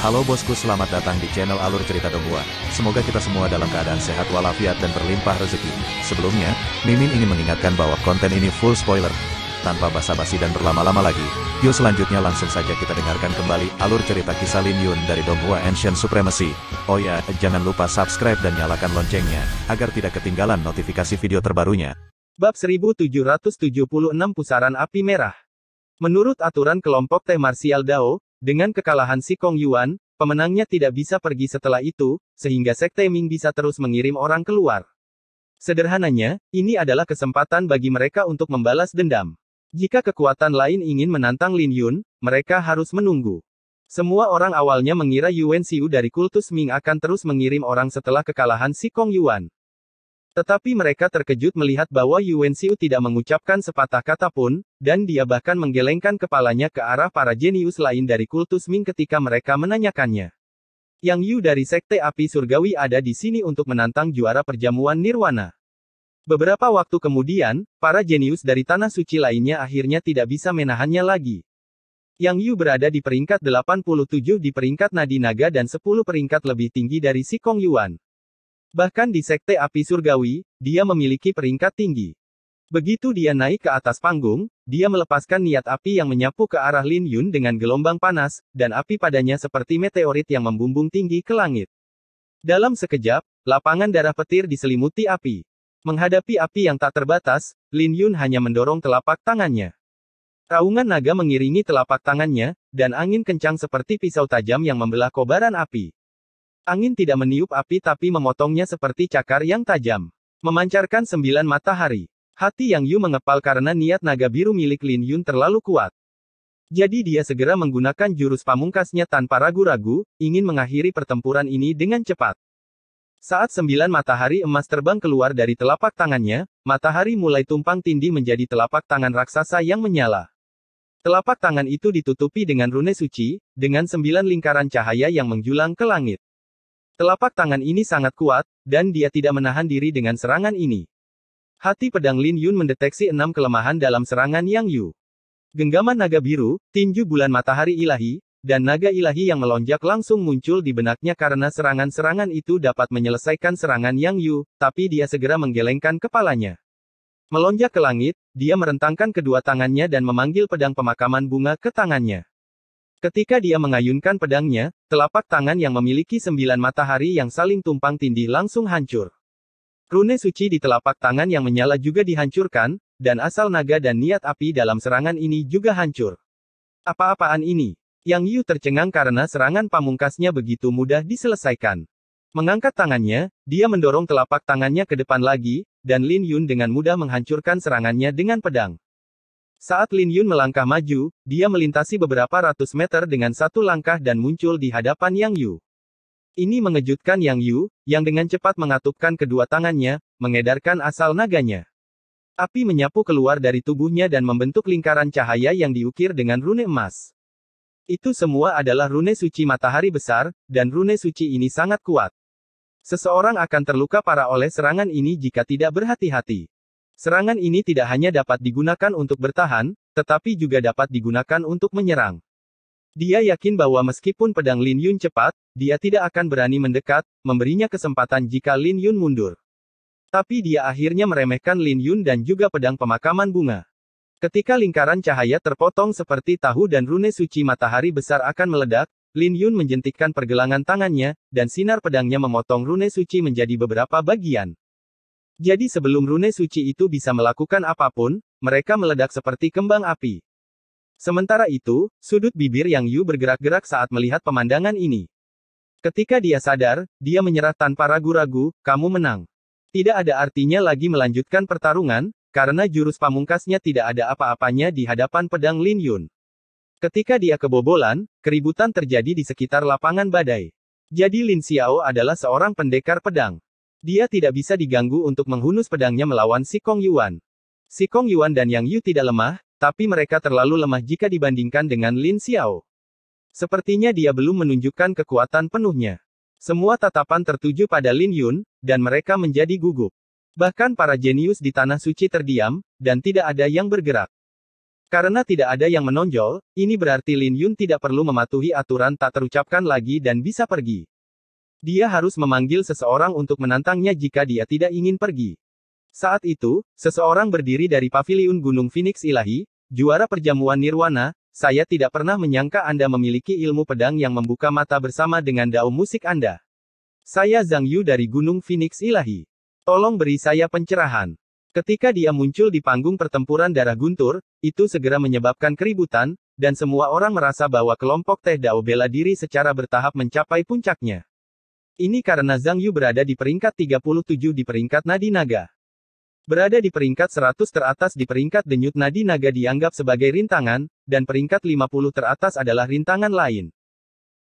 Halo bosku, selamat datang di channel Alur Cerita Donghua. Semoga kita semua dalam keadaan sehat walafiat dan berlimpah rezeki. Sebelumnya, Mimin ingin mengingatkan bahwa konten ini full spoiler. Tanpa basa-basi dan berlama-lama lagi, yuk selanjutnya langsung saja kita dengarkan kembali alur cerita kisah Lin Yun dari Donghua Ancient Supremacy. Oh ya, jangan lupa subscribe dan nyalakan loncengnya, agar tidak ketinggalan notifikasi video terbarunya. Bab 1776 Pusaran Api Merah. Menurut aturan kelompok Teh Martial Dao, dengan kekalahan Si Kong Yuan, pemenangnya tidak bisa pergi setelah itu, sehingga Sekte Ming bisa terus mengirim orang keluar. Sederhananya, ini adalah kesempatan bagi mereka untuk membalas dendam. Jika kekuatan lain ingin menantang Lin Yun, mereka harus menunggu. Semua orang awalnya mengira Yuan Xiu dari kultus Ming akan terus mengirim orang setelah kekalahan Si Kong Yuan. Tetapi mereka terkejut melihat bahwa Yuan Xiu tidak mengucapkan sepatah kata pun, dan dia bahkan menggelengkan kepalanya ke arah para jenius lain dari kultus Ming ketika mereka menanyakannya. Yang Yu dari Sekte Api Surgawi ada di sini untuk menantang juara perjamuan Nirwana. Beberapa waktu kemudian, para jenius dari Tanah Suci lainnya akhirnya tidak bisa menahannya lagi. Yang Yu berada di peringkat 87 di peringkat Nadi Naga dan 10 peringkat lebih tinggi dari Si Kong Yuan. Bahkan di Sekte Api Surgawi, dia memiliki peringkat tinggi. Begitu dia naik ke atas panggung, dia melepaskan niat api yang menyapu ke arah Lin Yun dengan gelombang panas, dan api padanya seperti meteorit yang membumbung tinggi ke langit. Dalam sekejap, lapangan darah petir diselimuti api. Menghadapi api yang tak terbatas, Lin Yun hanya mendorong telapak tangannya. Raungan naga mengiringi telapak tangannya, dan angin kencang seperti pisau tajam yang membelah kobaran api. Angin tidak meniup api tapi memotongnya seperti cakar yang tajam. Memancarkan 9 matahari. Hati Yang Yu mengepal karena niat naga biru milik Lin Yun terlalu kuat. Jadi dia segera menggunakan jurus pamungkasnya tanpa ragu-ragu, ingin mengakhiri pertempuran ini dengan cepat. Saat 9 matahari emas terbang keluar dari telapak tangannya, matahari mulai tumpang tindih menjadi telapak tangan raksasa yang menyala. Telapak tangan itu ditutupi dengan rune suci, dengan 9 lingkaran cahaya yang menjulang ke langit. Telapak tangan ini sangat kuat, dan dia tidak menahan diri dengan serangan ini. Hati pedang Lin Yun mendeteksi 6 kelemahan dalam serangan Yang Yu. Genggaman naga biru, tinju bulan matahari ilahi, dan naga ilahi yang melonjak langsung muncul di benaknya karena serangan-serangan itu dapat menyelesaikan serangan Yang Yu, tapi dia segera menggelengkan kepalanya. Melonjak ke langit, dia merentangkan kedua tangannya dan memanggil pedang pemakaman bunga ke tangannya. Ketika dia mengayunkan pedangnya, telapak tangan yang memiliki 9 matahari yang saling tumpang tindih langsung hancur. Rune suci di telapak tangan yang menyala juga dihancurkan, dan asal naga dan niat api dalam serangan ini juga hancur. Apa-apaan ini? Yang Yu tercengang karena serangan pamungkasnya begitu mudah diselesaikan. Mengangkat tangannya, dia mendorong telapak tangannya ke depan lagi, dan Lin Yun dengan mudah menghancurkan serangannya dengan pedang. Saat Lin Yun melangkah maju, dia melintasi beberapa ratus meter dengan satu langkah dan muncul di hadapan Yang Yu. Ini mengejutkan Yang Yu, yang dengan cepat mengatupkan kedua tangannya, mengedarkan asal naganya. Api menyapu keluar dari tubuhnya dan membentuk lingkaran cahaya yang diukir dengan rune emas. Itu semua adalah rune suci matahari besar, dan rune suci ini sangat kuat. Seseorang akan terluka parah oleh serangan ini jika tidak berhati-hati. Serangan ini tidak hanya dapat digunakan untuk bertahan, tetapi juga dapat digunakan untuk menyerang. Dia yakin bahwa meskipun pedang Lin Yun cepat, dia tidak akan berani mendekat, memberinya kesempatan jika Lin Yun mundur. Tapi dia akhirnya meremehkan Lin Yun dan juga pedang pemakaman bunga. Ketika lingkaran cahaya terpotong seperti tahu dan rune suci matahari besar akan meledak, Lin Yun menjentikkan pergelangan tangannya, dan sinar pedangnya memotong rune suci menjadi beberapa bagian. Jadi sebelum rune suci itu bisa melakukan apapun, mereka meledak seperti kembang api. Sementara itu, sudut bibir Yang Yu bergerak-gerak saat melihat pemandangan ini. Ketika dia sadar, dia menyerah tanpa ragu-ragu, kamu menang. Tidak ada artinya lagi melanjutkan pertarungan, karena jurus pamungkasnya tidak ada apa-apanya di hadapan pedang Lin Yun. Ketika dia kebobolan, keributan terjadi di sekitar lapangan badai. Jadi Lin Xiao adalah seorang pendekar pedang. Dia tidak bisa diganggu untuk menghunus pedangnya melawan Si Kong Yuan. Si Kong Yuan dan Yang Yu tidak lemah, tapi mereka terlalu lemah jika dibandingkan dengan Lin Xiao. Sepertinya dia belum menunjukkan kekuatan penuhnya. Semua tatapan tertuju pada Lin Yun, dan mereka menjadi gugup. Bahkan para jenius di Tanah Suci terdiam, dan tidak ada yang bergerak. Karena tidak ada yang menonjol, ini berarti Lin Yun tidak perlu mematuhi aturan tak terucapkan lagi dan bisa pergi. Dia harus memanggil seseorang untuk menantangnya jika dia tidak ingin pergi. Saat itu, seseorang berdiri dari paviliun Gunung Phoenix Ilahi, juara perjamuan Nirwana. Saya tidak pernah menyangka Anda memiliki ilmu pedang yang membuka mata bersama dengan dao musik Anda. Saya Zhang Yu dari Gunung Phoenix Ilahi. Tolong beri saya pencerahan. Ketika dia muncul di panggung pertempuran darah guntur, itu segera menyebabkan keributan, dan semua orang merasa bahwa kelompok Teh Dao bela diri secara bertahap mencapai puncaknya. Ini karena Zhang Yu berada di peringkat 37 di peringkat Nadi Naga. Berada di peringkat 100 teratas di peringkat denyut Nadi Naga dianggap sebagai rintangan, dan peringkat 50 teratas adalah rintangan lain.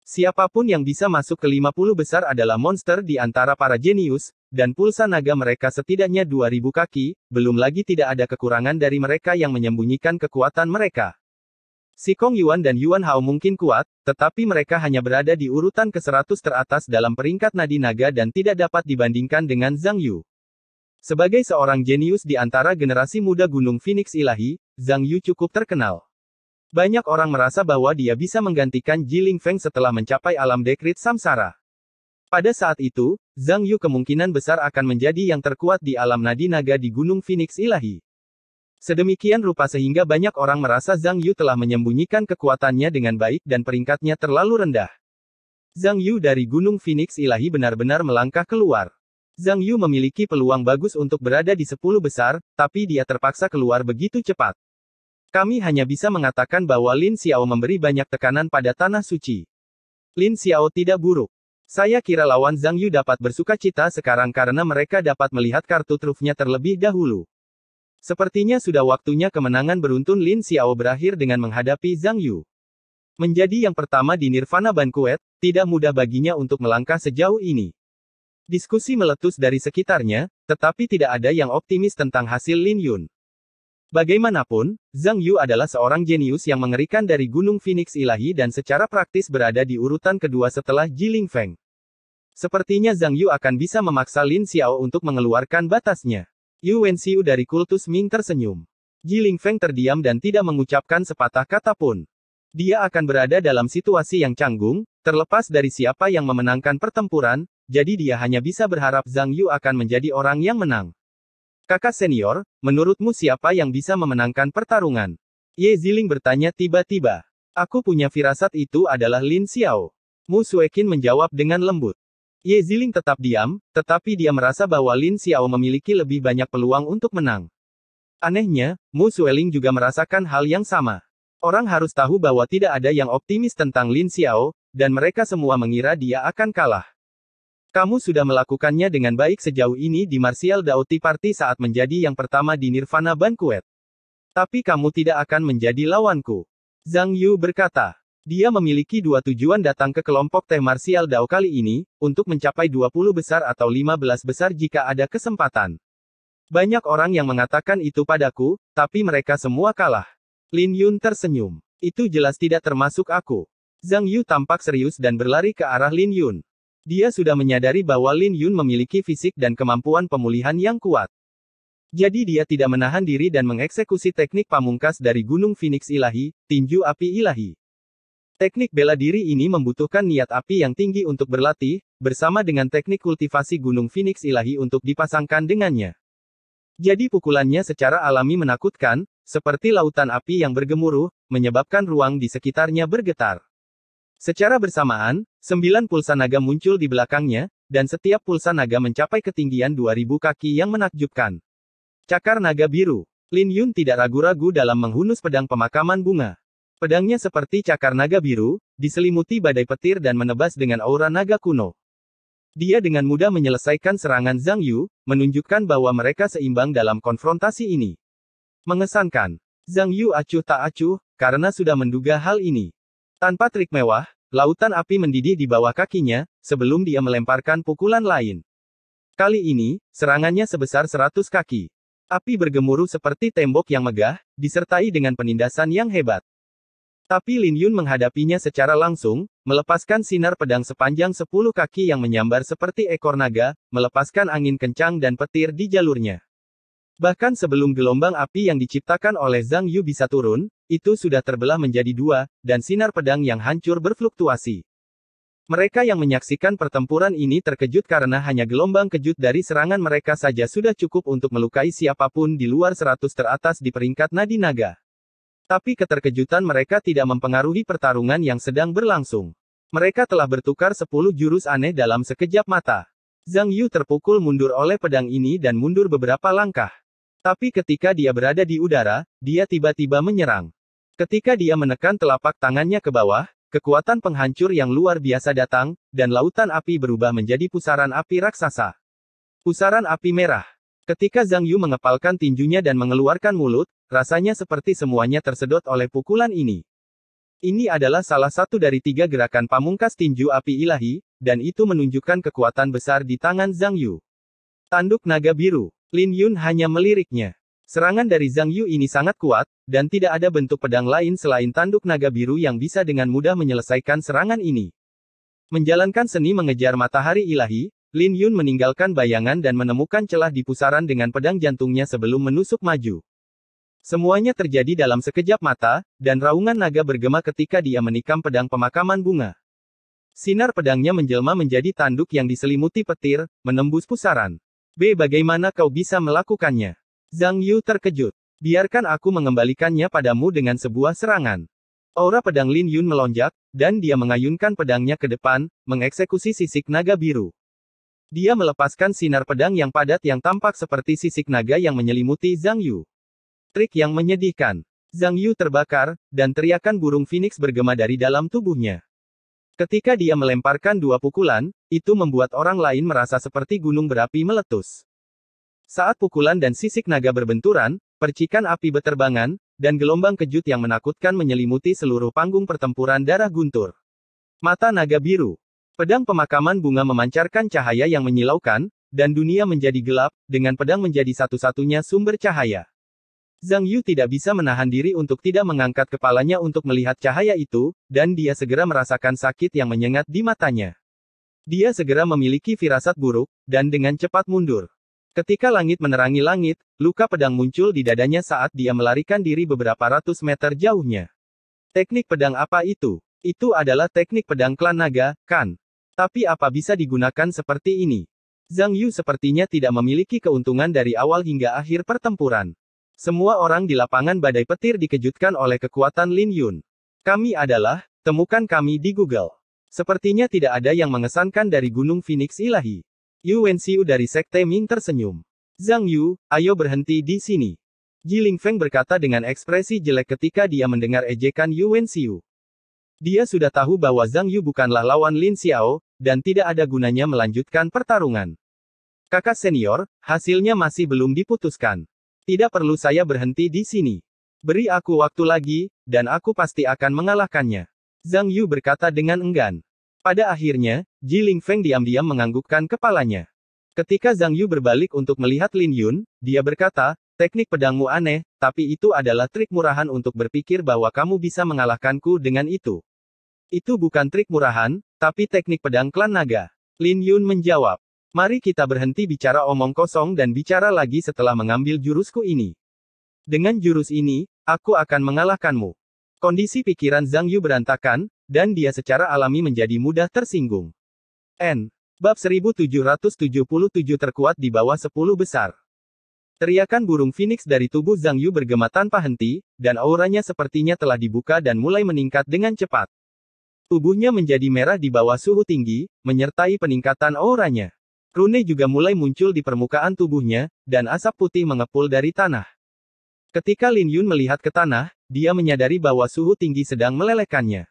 Siapapun yang bisa masuk ke 50 besar adalah monster di antara para jenius, dan pulsa naga mereka setidaknya 2000 kaki, belum lagi tidak ada kekurangan dari mereka yang menyembunyikan kekuatan mereka. Sikong Yuan dan Yuan Hao mungkin kuat, tetapi mereka hanya berada di urutan ke-100 teratas dalam peringkat Nadi Naga dan tidak dapat dibandingkan dengan Zhang Yu. Sebagai seorang jenius di antara generasi muda Gunung Phoenix Ilahi, Zhang Yu cukup terkenal. Banyak orang merasa bahwa dia bisa menggantikan Ji Lingfeng setelah mencapai alam dekrit samsara. Pada saat itu, Zhang Yu kemungkinan besar akan menjadi yang terkuat di alam Nadi Naga di Gunung Phoenix Ilahi. Sedemikian rupa sehingga banyak orang merasa Zhang Yu telah menyembunyikan kekuatannya dengan baik dan peringkatnya terlalu rendah. Zhang Yu dari Gunung Phoenix Ilahi benar-benar melangkah keluar. Zhang Yu memiliki peluang bagus untuk berada di 10 besar, tapi dia terpaksa keluar begitu cepat. Kami hanya bisa mengatakan bahwa Lin Xiao memberi banyak tekanan pada tanah suci. Lin Xiao tidak buruk. Saya kira lawan Zhang Yu dapat bersuka cita sekarang karena mereka dapat melihat kartu trufnya terlebih dahulu. Sepertinya sudah waktunya kemenangan beruntun Lin Xiao berakhir dengan menghadapi Zhang Yu. Menjadi yang pertama di Nirvana Banquet, tidak mudah baginya untuk melangkah sejauh ini. Diskusi meletus dari sekitarnya, tetapi tidak ada yang optimis tentang hasil Lin Yun. Bagaimanapun, Zhang Yu adalah seorang jenius yang mengerikan dari Gunung Phoenix Ilahi dan secara praktis berada di urutan kedua setelah Ji Lingfeng. Sepertinya Zhang Yu akan bisa memaksa Lin Xiao untuk mengeluarkan batasnya. Yu Wenxiu dari kultus Ming tersenyum. Ji Lingfeng terdiam dan tidak mengucapkan sepatah kata pun. Dia akan berada dalam situasi yang canggung, terlepas dari siapa yang memenangkan pertempuran, jadi dia hanya bisa berharap Zhang Yu akan menjadi orang yang menang. Kakak senior, menurutmu siapa yang bisa memenangkan pertarungan? Ye Ziling bertanya tiba-tiba. Aku punya firasat itu adalah Lin Xiao. Mu Suekin menjawab dengan lembut. Ye Ziling tetap diam, tetapi dia merasa bahwa Lin Xiao memiliki lebih banyak peluang untuk menang. Anehnya, Mu Sueling juga merasakan hal yang sama. Orang harus tahu bahwa tidak ada yang optimis tentang Lin Xiao, dan mereka semua mengira dia akan kalah. Kamu sudah melakukannya dengan baik sejauh ini di Martial Dao Tea Party saat menjadi yang pertama di Nirvana Banquet. Tapi kamu tidak akan menjadi lawanku. Zhang Yu berkata. Dia memiliki dua tujuan datang ke kelompok Teh Martial Dao kali ini, untuk mencapai 20 besar atau 15 besar jika ada kesempatan. Banyak orang yang mengatakan itu padaku, tapi mereka semua kalah. Lin Yun tersenyum. Itu jelas tidak termasuk aku. Zhang Yu tampak serius dan berlari ke arah Lin Yun. Dia sudah menyadari bahwa Lin Yun memiliki fisik dan kemampuan pemulihan yang kuat. Jadi dia tidak menahan diri dan mengeksekusi teknik pamungkas dari Gunung Phoenix Ilahi, Tinju Api Ilahi. Teknik bela diri ini membutuhkan niat api yang tinggi untuk berlatih, bersama dengan teknik kultivasi Gunung Phoenix Ilahi untuk dipasangkan dengannya. Jadi pukulannya secara alami menakutkan, seperti lautan api yang bergemuruh, menyebabkan ruang di sekitarnya bergetar. Secara bersamaan, 9 pulsa naga muncul di belakangnya, dan setiap pulsa naga mencapai ketinggian 2000 kaki yang menakjubkan. Cakar naga biru. Lin Yun tidak ragu-ragu dalam menghunus pedang pemakaman bunga. Pedangnya seperti cakar naga biru, diselimuti badai petir dan menebas dengan aura naga kuno. Dia dengan mudah menyelesaikan serangan Zhang Yu, menunjukkan bahwa mereka seimbang dalam konfrontasi ini. Mengesankan. Zhang Yu acuh tak acuh, karena sudah menduga hal ini. Tanpa trik mewah, lautan api mendidih di bawah kakinya, sebelum dia melemparkan pukulan lain. Kali ini, serangannya sebesar 100 kaki. Api bergemuruh seperti tembok yang megah, disertai dengan penindasan yang hebat. Tapi Lin Yun menghadapinya secara langsung, melepaskan sinar pedang sepanjang 10 kaki yang menyambar seperti ekor naga, melepaskan angin kencang dan petir di jalurnya. Bahkan sebelum gelombang api yang diciptakan oleh Zhang Yu bisa turun, itu sudah terbelah menjadi dua, dan sinar pedang yang hancur berfluktuasi. Mereka yang menyaksikan pertempuran ini terkejut karena hanya gelombang kejut dari serangan mereka saja sudah cukup untuk melukai siapapun di luar 100 teratas di peringkat nadi naga. Tapi keterkejutan mereka tidak mempengaruhi pertarungan yang sedang berlangsung. Mereka telah bertukar 10 jurus aneh dalam sekejap mata. Zhang Yu terpukul mundur oleh pedang ini dan mundur beberapa langkah. Tapi ketika dia berada di udara, dia tiba-tiba menyerang. Ketika dia menekan telapak tangannya ke bawah, kekuatan penghancur yang luar biasa datang, dan lautan api berubah menjadi pusaran api raksasa. Pusaran api merah. Ketika Zhang Yu mengepalkan tinjunya dan mengeluarkan mulut, rasanya seperti semuanya tersedot oleh pukulan ini. Ini adalah salah satu dari 3 gerakan pamungkas tinju api ilahi, dan itu menunjukkan kekuatan besar di tangan Zhang Yu. Tanduk naga biru. Lin Yun hanya meliriknya. Serangan dari Zhang Yu ini sangat kuat, dan tidak ada bentuk pedang lain selain tanduk naga biru yang bisa dengan mudah menyelesaikan serangan ini. Menjalankan seni mengejar matahari ilahi, Lin Yun meninggalkan bayangan dan menemukan celah di pusaran dengan pedang jantungnya sebelum menusuk maju. Semuanya terjadi dalam sekejap mata, dan raungan naga bergema ketika dia menikam pedang pemakaman bunga. Sinar pedangnya menjelma menjadi tanduk yang diselimuti petir, menembus pusaran. Bagaimana kau bisa melakukannya? Zhang Yu terkejut. Biarkan aku mengembalikannya padamu dengan sebuah serangan. Aura pedang Lin Yun melonjak, dan dia mengayunkan pedangnya ke depan, mengeksekusi sisik naga biru. Dia melepaskan sinar pedang yang padat yang tampak seperti sisik naga yang menyelimuti Zhang Yu. Trik yang menyedihkan. Zhang Yu terbakar, dan teriakan burung phoenix bergema dari dalam tubuhnya. Ketika dia melemparkan 2 pukulan, itu membuat orang lain merasa seperti gunung berapi meletus. Saat pukulan dan sisik naga berbenturan, percikan api beterbangan, dan gelombang kejut yang menakutkan menyelimuti seluruh panggung pertempuran darah guntur. Mata naga biru. Pedang pemakaman bunga memancarkan cahaya yang menyilaukan, dan dunia menjadi gelap, dengan pedang menjadi satu-satunya sumber cahaya. Zhang Yu tidak bisa menahan diri untuk tidak mengangkat kepalanya untuk melihat cahaya itu, dan dia segera merasakan sakit yang menyengat di matanya. Dia segera memiliki firasat buruk, dan dengan cepat mundur. Ketika langit menerangi langit, luka pedang muncul di dadanya saat dia melarikan diri beberapa ratus meter jauhnya. Teknik pedang apa itu? Itu adalah teknik pedang klan naga, kan? Tapi apa bisa digunakan seperti ini? Zhang Yu sepertinya tidak memiliki keuntungan dari awal hingga akhir pertempuran. Semua orang di lapangan badai petir dikejutkan oleh kekuatan Lin Yun. Kami adalah, temukan kami di Google. Sepertinya tidak ada yang mengesankan dari Gunung Phoenix Ilahi. Yu Wenxiu dari Sekte Ming tersenyum. Zhang Yu, ayo berhenti di sini. Ji Lingfeng berkata dengan ekspresi jelek ketika dia mendengar ejekan Yu Wenxiu. Dia sudah tahu bahwa Zhang Yu bukanlah lawan Lin Xiao, dan tidak ada gunanya melanjutkan pertarungan. Kakak senior, hasilnya masih belum diputuskan. Tidak perlu saya berhenti di sini. Beri aku waktu lagi, dan aku pasti akan mengalahkannya. Zhang Yu berkata dengan enggan. Pada akhirnya, Ji Lingfeng diam-diam menganggukkan kepalanya. Ketika Zhang Yu berbalik untuk melihat Lin Yun, dia berkata, teknik pedangmu aneh, tapi itu adalah trik murahan untuk berpikir bahwa kamu bisa mengalahkanku dengan itu. Itu bukan trik murahan, tapi teknik pedang klan naga. Lin Yun menjawab. Mari kita berhenti bicara omong kosong dan bicara lagi setelah mengambil jurusku ini. Dengan jurus ini, aku akan mengalahkanmu. Kondisi pikiran Zhang Yu berantakan, dan dia secara alami menjadi mudah tersinggung. Bab 1777 terkuat di bawah 10 besar. Teriakan burung phoenix dari tubuh Zhang Yu bergema tanpa henti, dan auranya sepertinya telah dibuka dan mulai meningkat dengan cepat. Tubuhnya menjadi merah di bawah suhu tinggi, menyertai peningkatan auranya. Rune juga mulai muncul di permukaan tubuhnya, dan asap putih mengepul dari tanah. Ketika Lin Yun melihat ke tanah, dia menyadari bahwa suhu tinggi sedang melelehkannya.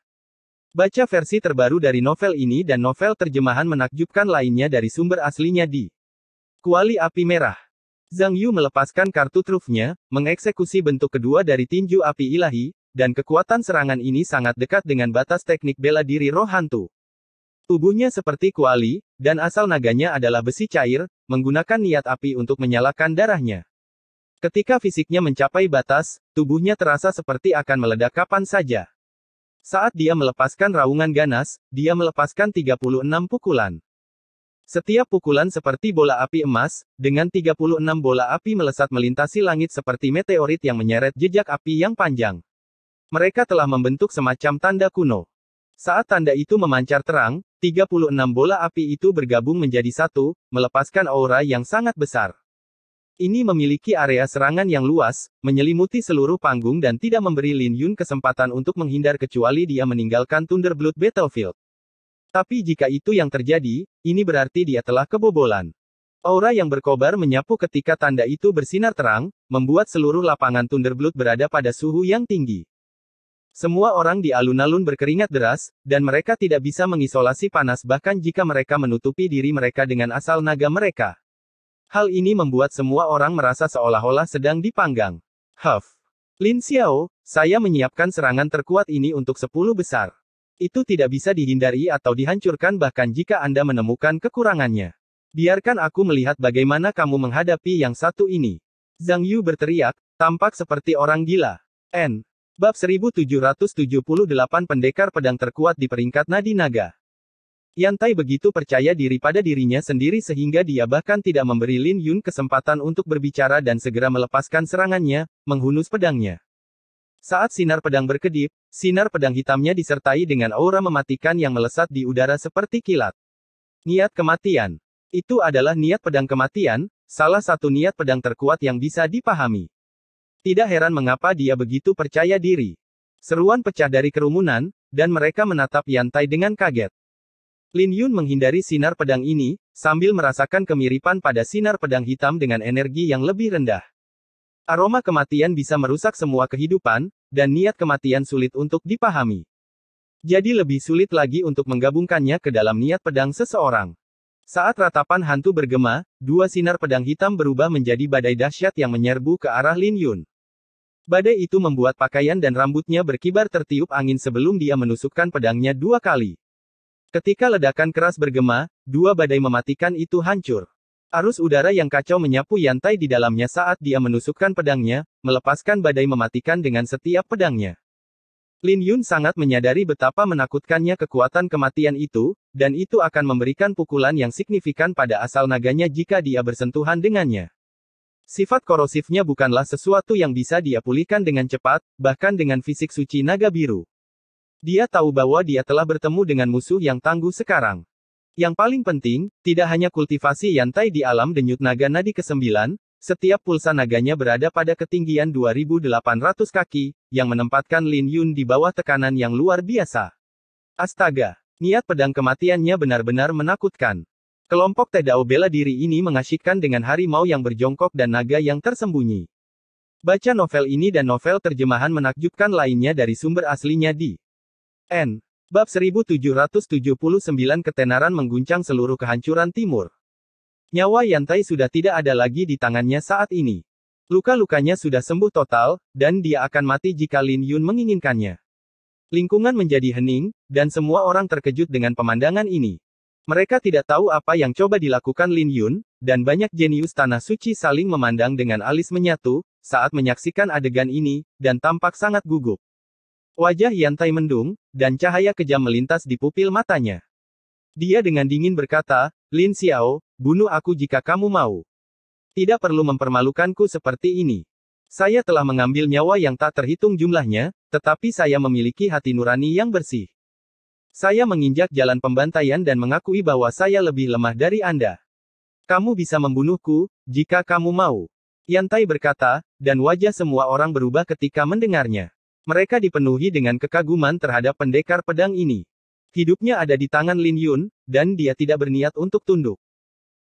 Baca versi terbaru dari novel ini dan novel terjemahan menakjubkan lainnya dari sumber aslinya di Kuali Api Merah. Zhang Yu melepaskan kartu trufnya, mengeksekusi bentuk kedua dari tinju api ilahi, dan kekuatan serangan ini sangat dekat dengan batas teknik bela diri roh hantu. Tubuhnya seperti kuali, dan asal naganya adalah besi cair, menggunakan niat api untuk menyalakan darahnya. Ketika fisiknya mencapai batas, tubuhnya terasa seperti akan meledak kapan saja. Saat dia melepaskan raungan ganas, dia melepaskan 36 pukulan. Setiap pukulan seperti bola api emas, dengan 36 bola api melesat melintasi langit seperti meteorit yang menyeret jejak api yang panjang. Mereka telah membentuk semacam tanda kuno. Saat tanda itu memancar terang, 36 bola api itu bergabung menjadi satu, melepaskan aura yang sangat besar. Ini memiliki area serangan yang luas, menyelimuti seluruh panggung dan tidak memberi Lin Yun kesempatan untuk menghindar kecuali dia meninggalkan Thunderblood Battlefield. Tapi jika itu yang terjadi, ini berarti dia telah kebobolan. Aura yang berkobar menyapu ketika tanda itu bersinar terang, membuat seluruh lapangan Thunderblood berada pada suhu yang tinggi. Semua orang di alun-alun berkeringat deras, dan mereka tidak bisa mengisolasi panas bahkan jika mereka menutupi diri mereka dengan asal naga mereka. Hal ini membuat semua orang merasa seolah-olah sedang dipanggang. Lin Xiao, saya menyiapkan serangan terkuat ini untuk 10 besar. Itu tidak bisa dihindari atau dihancurkan bahkan jika Anda menemukan kekurangannya. Biarkan aku melihat bagaimana kamu menghadapi yang satu ini. Zhang Yu berteriak, tampak seperti orang gila. Bab 1778 Pendekar Pedang Terkuat di Peringkat Nadi Naga. Yantai begitu percaya diri pada dirinya sendiri sehingga dia bahkan tidak memberi Lin Yun kesempatan untuk berbicara dan segera melepaskan serangannya, menghunus pedangnya. Saat sinar pedang berkedip, sinar pedang hitamnya disertai dengan aura mematikan yang melesat di udara seperti kilat. Niat kematian. Itu adalah niat pedang kematian, salah satu niat pedang terkuat yang bisa dipahami. Tidak heran mengapa dia begitu percaya diri. Seruan pecah dari kerumunan, dan mereka menatap Yantai dengan kaget. Lin Yun menghindari sinar pedang ini, sambil merasakan kemiripan pada sinar pedang hitam dengan energi yang lebih rendah. Aroma kematian bisa merusak semua kehidupan, dan niat kematian sulit untuk dipahami. Jadi lebih sulit lagi untuk menggabungkannya ke dalam niat pedang seseorang. Saat ratapan hantu bergema, dua sinar pedang hitam berubah menjadi badai dahsyat yang menyerbu ke arah Lin Yun. Badai itu membuat pakaian dan rambutnya berkibar tertiup angin sebelum dia menusukkan pedangnya 2 kali. Ketika ledakan keras bergema, dua badai mematikan itu hancur. Arus udara yang kacau menyapu Yantai di dalamnya saat dia menusukkan pedangnya, melepaskan badai mematikan dengan setiap pedangnya. Lin Yun sangat menyadari betapa menakutkannya kekuatan kematian itu, dan itu akan memberikan pukulan yang signifikan pada asal naganya jika dia bersentuhan dengannya. Sifat korosifnya bukanlah sesuatu yang bisa dia pulihkan dengan cepat, bahkan dengan fisik suci naga biru. Dia tahu bahwa dia telah bertemu dengan musuh yang tangguh sekarang. Yang paling penting, tidak hanya kultivasi Yantai di alam denyut naga nadi ke-9, setiap pulsa naganya berada pada ketinggian 2.800 kaki, yang menempatkan Lin Yun di bawah tekanan yang luar biasa. Astaga! Niat pedang kematiannya benar-benar menakutkan. Kelompok Tedao bela diri ini mengasyikkan dengan harimau yang berjongkok dan naga yang tersembunyi. Baca novel ini dan novel terjemahan menakjubkan lainnya dari sumber aslinya di Bab 1779 Ketenaran mengguncang seluruh kehancuran timur. Nyawa Yantai sudah tidak ada lagi di tangannya saat ini. Luka-lukanya sudah sembuh total, dan dia akan mati jika Lin Yun menginginkannya. Lingkungan menjadi hening, dan semua orang terkejut dengan pemandangan ini. Mereka tidak tahu apa yang coba dilakukan Lin Yun, dan banyak jenius tanah suci saling memandang dengan alis menyatu, saat menyaksikan adegan ini, dan tampak sangat gugup. Wajah Yantai mendung, dan cahaya kejam melintas di pupil matanya. Dia dengan dingin berkata, Lin Xiao, bunuh aku jika kamu mau. Tidak perlu mempermalukanku seperti ini. Saya telah mengambil nyawa yang tak terhitung jumlahnya, tetapi saya memiliki hati nurani yang bersih. Saya menginjak jalan pembantaian dan mengakui bahwa saya lebih lemah dari Anda. Kamu bisa membunuhku, jika kamu mau. Yantai berkata, dan wajah semua orang berubah ketika mendengarnya. Mereka dipenuhi dengan kekaguman terhadap pendekar pedang ini. Hidupnya ada di tangan Lin Yun, dan dia tidak berniat untuk tunduk.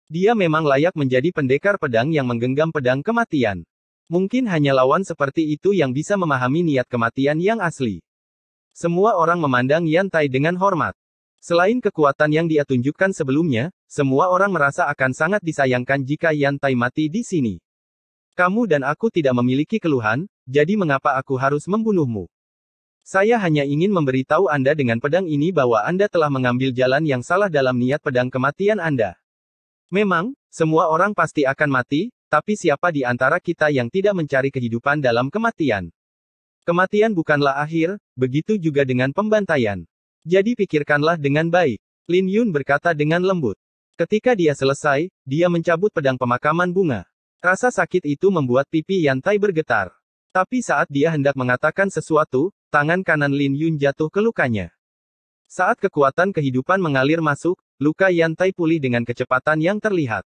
Dia memang layak menjadi pendekar pedang yang menggenggam pedang kematian. Mungkin hanya lawan seperti itu yang bisa memahami niat kematian yang asli. Semua orang memandang Yantai dengan hormat. Selain kekuatan yang dia tunjukkan sebelumnya, semua orang merasa akan sangat disayangkan jika Yantai mati di sini. Kamu dan aku tidak memiliki keluhan, jadi mengapa aku harus membunuhmu? Saya hanya ingin memberitahu Anda dengan pedang ini bahwa Anda telah mengambil jalan yang salah dalam niat pedang kematian Anda. Memang, semua orang pasti akan mati, tapi siapa di antara kita yang tidak mencari kehidupan dalam kematian? Kematian bukanlah akhir, begitu juga dengan pembantaian. Jadi pikirkanlah dengan baik. Lin Yun berkata dengan lembut. Ketika dia selesai, dia mencabut pedang pemakaman bunga. Rasa sakit itu membuat pipi Yantai bergetar. Tapi saat dia hendak mengatakan sesuatu, tangan kanan Lin Yun jatuh ke lukanya. Saat kekuatan kehidupan mengalir masuk, luka Yantai pulih dengan kecepatan yang terlihat.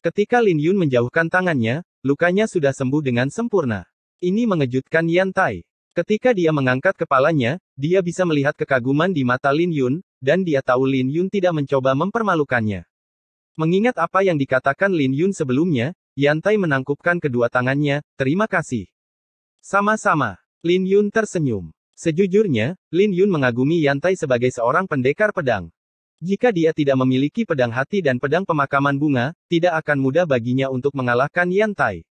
Ketika Lin Yun menjauhkan tangannya, lukanya sudah sembuh dengan sempurna. Ini mengejutkan Yantai. Ketika dia mengangkat kepalanya, dia bisa melihat kekaguman di mata Lin Yun, dan dia tahu Lin Yun tidak mencoba mempermalukannya. Mengingat apa yang dikatakan Lin Yun sebelumnya, Yantai menangkupkan kedua tangannya, terima kasih. Sama-sama. Lin Yun tersenyum. Sejujurnya, Lin Yun mengagumi Yantai sebagai seorang pendekar pedang. Jika dia tidak memiliki pedang hati dan pedang pemakaman bunga, tidak akan mudah baginya untuk mengalahkan Yantai.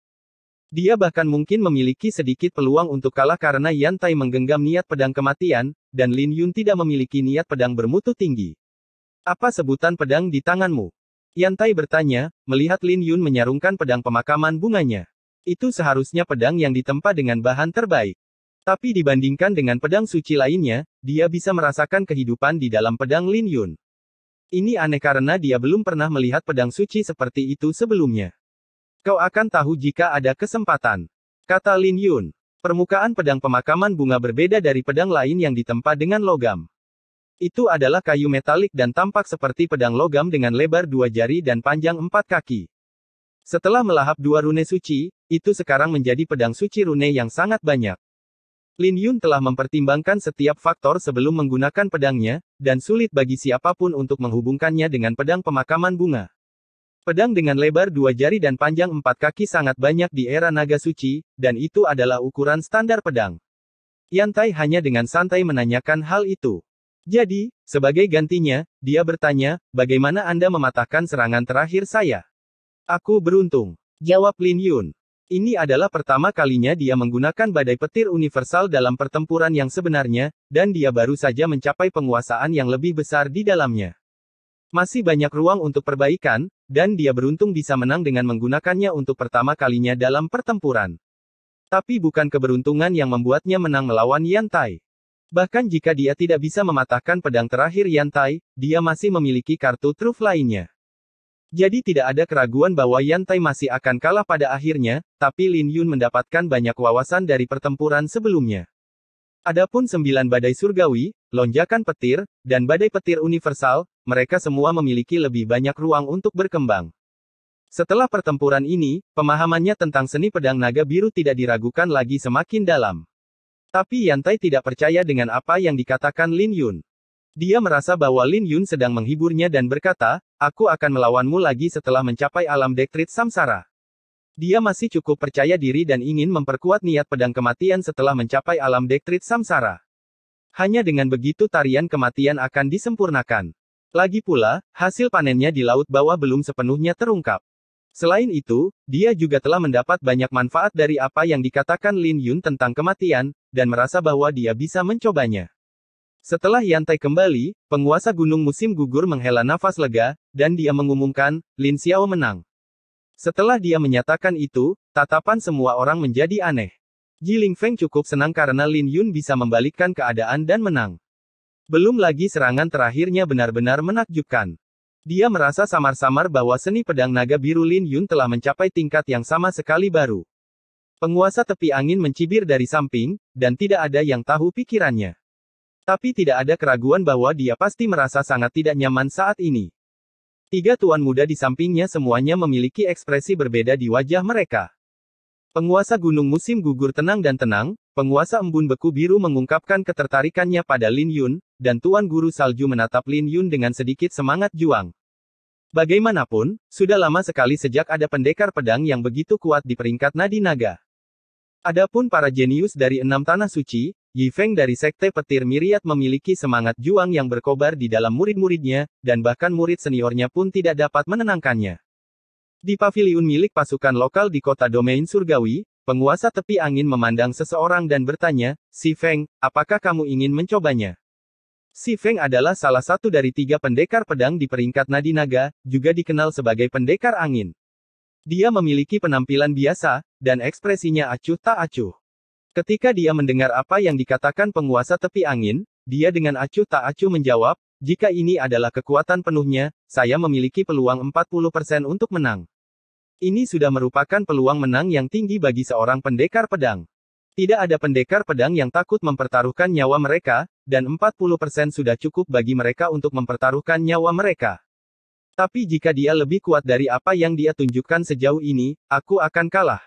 Dia bahkan mungkin memiliki sedikit peluang untuk kalah karena Yantai menggenggam niat pedang kematian, dan Lin Yun tidak memiliki niat pedang bermutu tinggi. Apa sebutan pedang di tanganmu? Yantai bertanya, melihat Lin Yun menyarungkan pedang pemakaman bunganya. Itu seharusnya pedang yang ditempa dengan bahan terbaik. Tapi dibandingkan dengan pedang suci lainnya, dia bisa merasakan kehidupan di dalam pedang Lin Yun. Ini aneh karena dia belum pernah melihat pedang suci seperti itu sebelumnya. Kau akan tahu jika ada kesempatan, kata Lin Yun. Permukaan pedang pemakaman bunga berbeda dari pedang lain yang ditempa dengan logam. Itu adalah kayu metalik dan tampak seperti pedang logam dengan lebar 2 jari dan panjang 4 kaki. Setelah melahap 2 rune suci, itu sekarang menjadi pedang suci rune yang sangat banyak. Lin Yun telah mempertimbangkan setiap faktor sebelum menggunakan pedangnya, dan sulit bagi siapapun untuk menghubungkannya dengan pedang pemakaman bunga. Pedang dengan lebar 2 jari dan panjang 4 kaki sangat banyak di era naga suci, dan itu adalah ukuran standar pedang. Yantai hanya dengan santai menanyakan hal itu. Jadi, sebagai gantinya, dia bertanya, bagaimana Anda mematahkan serangan terakhir saya? Aku beruntung, jawab Lin Yun. Ini adalah pertama kalinya dia menggunakan badai petir universal dalam pertempuran yang sebenarnya, dan dia baru saja mencapai penguasaan yang lebih besar di dalamnya. Masih banyak ruang untuk perbaikan, dan dia beruntung bisa menang dengan menggunakannya untuk pertama kalinya dalam pertempuran. Tapi bukan keberuntungan yang membuatnya menang melawan Yantai. Bahkan jika dia tidak bisa mematahkan pedang terakhir Yantai, dia masih memiliki kartu truf lainnya. Jadi tidak ada keraguan bahwa Yantai masih akan kalah pada akhirnya, tapi Lin Yun mendapatkan banyak wawasan dari pertempuran sebelumnya. Adapun 9 badai surgawi, lonjakan petir, dan badai petir universal, mereka semua memiliki lebih banyak ruang untuk berkembang. Setelah pertempuran ini, pemahamannya tentang seni pedang naga biru tidak diragukan lagi semakin dalam. Tapi Yantai tidak percaya dengan apa yang dikatakan Lin Yun. Dia merasa bahwa Lin Yun sedang menghiburnya dan berkata, aku akan melawanmu lagi setelah mencapai alam Dektrit Samsara. Dia masih cukup percaya diri dan ingin memperkuat niat pedang kematian setelah mencapai alam Dektrit Samsara. Hanya dengan begitu tarian kematian akan disempurnakan. Lagi pula, hasil panennya di laut bawah belum sepenuhnya terungkap. Selain itu, dia juga telah mendapat banyak manfaat dari apa yang dikatakan Lin Yun tentang kematian, dan merasa bahwa dia bisa mencobanya. Setelah Yantai kembali, penguasa gunung musim gugur menghela nafas lega, dan dia mengumumkan, Lin Xiao menang. Setelah dia menyatakan itu, tatapan semua orang menjadi aneh. Ji Lingfeng cukup senang karena Lin Yun bisa membalikkan keadaan dan menang. Belum lagi serangan terakhirnya benar-benar menakjubkan. Dia merasa samar-samar bahwa seni pedang naga biru Lin Yun telah mencapai tingkat yang sama sekali baru. Penguasa tepi angin mencibir dari samping, dan tidak ada yang tahu pikirannya. Tapi tidak ada keraguan bahwa dia pasti merasa sangat tidak nyaman saat ini. 3 tuan muda di sampingnya semuanya memiliki ekspresi berbeda di wajah mereka. Penguasa gunung musim gugur tenang dan tenang, penguasa embun beku biru mengungkapkan ketertarikannya pada Lin Yun, dan Tuan Guru Salju menatap Lin Yun dengan sedikit semangat juang. Bagaimanapun, sudah lama sekali sejak ada pendekar pedang yang begitu kuat di peringkat nadi naga. Adapun para jenius dari 6 tanah suci, Yi Feng dari Sekte Petir Myriad memiliki semangat juang yang berkobar di dalam murid-muridnya, dan bahkan murid seniornya pun tidak dapat menenangkannya. Di paviliun milik pasukan lokal di kota domain surgawi, penguasa tepi angin memandang seseorang dan bertanya, Si Feng, apakah kamu ingin mencobanya? Si Feng adalah salah satu dari 3 pendekar pedang di peringkat nadi naga, juga dikenal sebagai pendekar angin. Dia memiliki penampilan biasa, dan ekspresinya acuh tak acuh. Ketika dia mendengar apa yang dikatakan penguasa tepi angin, dia dengan acuh tak acuh menjawab, jika ini adalah kekuatan penuhnya, saya memiliki peluang 40% untuk menang. Ini sudah merupakan peluang menang yang tinggi bagi seorang pendekar pedang. Tidak ada pendekar pedang yang takut mempertaruhkan nyawa mereka, dan 40% sudah cukup bagi mereka untuk mempertaruhkan nyawa mereka. Tapi jika dia lebih kuat dari apa yang dia tunjukkan sejauh ini, aku akan kalah.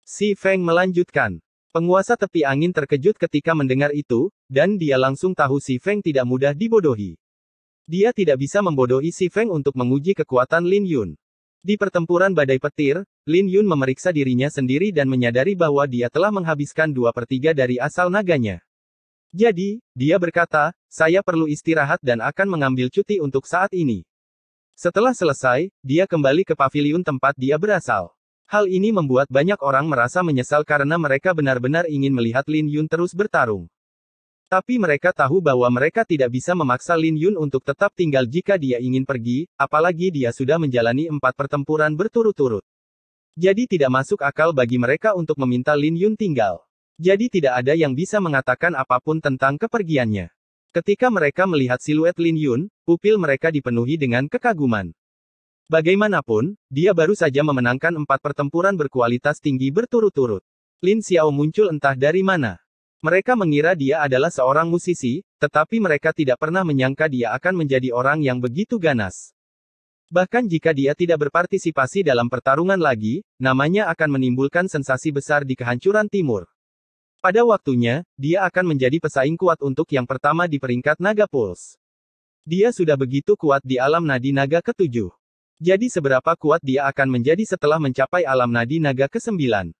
Si Feng melanjutkan. Penguasa tepi angin terkejut ketika mendengar itu, dan dia langsung tahu si Feng tidak mudah dibodohi. Dia tidak bisa membodohi si Feng untuk menguji kekuatan Lin Yun. Di pertempuran badai petir, Lin Yun memeriksa dirinya sendiri dan menyadari bahwa dia telah menghabiskan 2/3 dari asal naganya. Jadi, dia berkata, saya perlu istirahat dan akan mengambil cuti untuk saat ini. Setelah selesai, dia kembali ke paviliun tempat dia berasal. Hal ini membuat banyak orang merasa menyesal karena mereka benar-benar ingin melihat Lin Yun terus bertarung. Tapi mereka tahu bahwa mereka tidak bisa memaksa Lin Yun untuk tetap tinggal jika dia ingin pergi, apalagi dia sudah menjalani 4 pertempuran berturut-turut. Jadi tidak masuk akal bagi mereka untuk meminta Lin Yun tinggal. Jadi tidak ada yang bisa mengatakan apapun tentang kepergiannya. Ketika mereka melihat siluet Lin Yun, pupil mereka dipenuhi dengan kekaguman. Bagaimanapun, dia baru saja memenangkan 4 pertempuran berkualitas tinggi berturut-turut. Lin Xiao muncul entah dari mana. Mereka mengira dia adalah seorang musisi, tetapi mereka tidak pernah menyangka dia akan menjadi orang yang begitu ganas. Bahkan jika dia tidak berpartisipasi dalam pertarungan lagi, namanya akan menimbulkan sensasi besar di kehancuran timur. Pada waktunya, dia akan menjadi pesaing kuat untuk yang pertama di peringkat Naga Pulse. Dia sudah begitu kuat di alam nadi naga ke-7. Jadi seberapa kuat dia akan menjadi setelah mencapai alam nadi naga ke-9?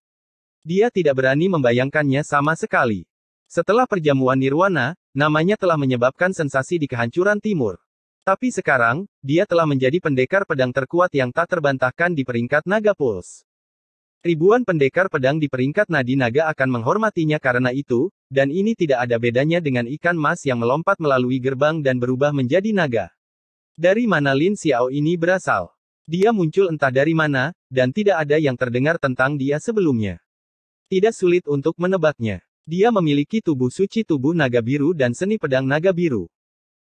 Dia tidak berani membayangkannya sama sekali. Setelah perjamuan nirwana, namanya telah menyebabkan sensasi di kehancuran timur. Tapi sekarang, dia telah menjadi pendekar pedang terkuat yang tak terbantahkan di peringkat Naga Pulse. Ribuan pendekar pedang di peringkat nadi naga akan menghormatinya karena itu, dan ini tidak ada bedanya dengan ikan mas yang melompat melalui gerbang dan berubah menjadi naga. Dari mana Lin Xiao ini berasal? Dia muncul entah dari mana, dan tidak ada yang terdengar tentang dia sebelumnya. Tidak sulit untuk menebaknya. Dia memiliki tubuh suci tubuh naga biru dan seni pedang naga biru.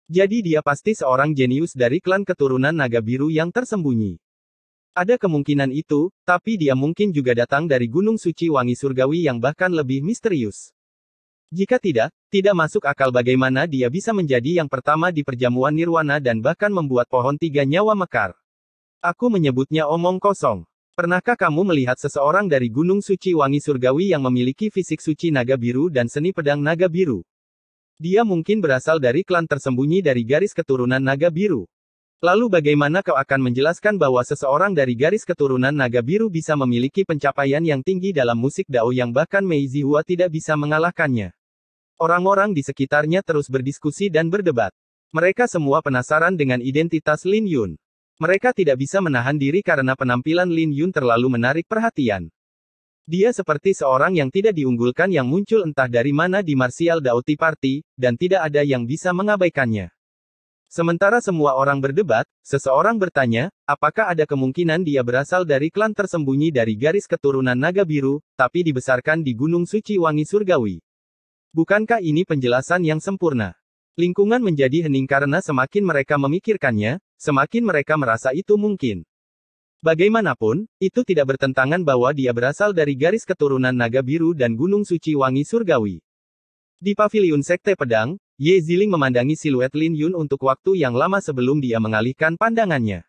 Jadi dia pasti seorang jenius dari klan keturunan naga biru yang tersembunyi. Ada kemungkinan itu, tapi dia mungkin juga datang dari Gunung Suci Wangi Surgawi yang bahkan lebih misterius. Jika tidak masuk akal bagaimana dia bisa menjadi yang pertama di perjamuan nirwana dan bahkan membuat pohon 3 nyawa mekar. Aku menyebutnya omong kosong. Pernahkah kamu melihat seseorang dari Gunung Suci Wangi Surgawi yang memiliki fisik suci naga biru dan seni pedang naga biru? Dia mungkin berasal dari klan tersembunyi dari garis keturunan naga biru. Lalu bagaimana kau akan menjelaskan bahwa seseorang dari garis keturunan naga biru bisa memiliki pencapaian yang tinggi dalam musik Dao yang bahkan Mei Zihua tidak bisa mengalahkannya? Orang-orang di sekitarnya terus berdiskusi dan berdebat. Mereka semua penasaran dengan identitas Lin Yun. Mereka tidak bisa menahan diri karena penampilan Lin Yun terlalu menarik perhatian. Dia seperti seorang yang tidak diunggulkan yang muncul entah dari mana di Martial Dao Tea Party, dan tidak ada yang bisa mengabaikannya. Sementara semua orang berdebat, seseorang bertanya, apakah ada kemungkinan dia berasal dari klan tersembunyi dari garis keturunan naga biru, tapi dibesarkan di Gunung Suci Wangi Surgawi? Bukankah ini penjelasan yang sempurna? Lingkungan menjadi hening karena semakin mereka memikirkannya, semakin mereka merasa itu mungkin. Bagaimanapun, itu tidak bertentangan bahwa dia berasal dari garis keturunan naga biru dan Gunung Suci Wangi Surgawi. Di paviliun Sekte Pedang, Ye Ziling memandangi siluet Lin Yun untuk waktu yang lama sebelum dia mengalihkan pandangannya.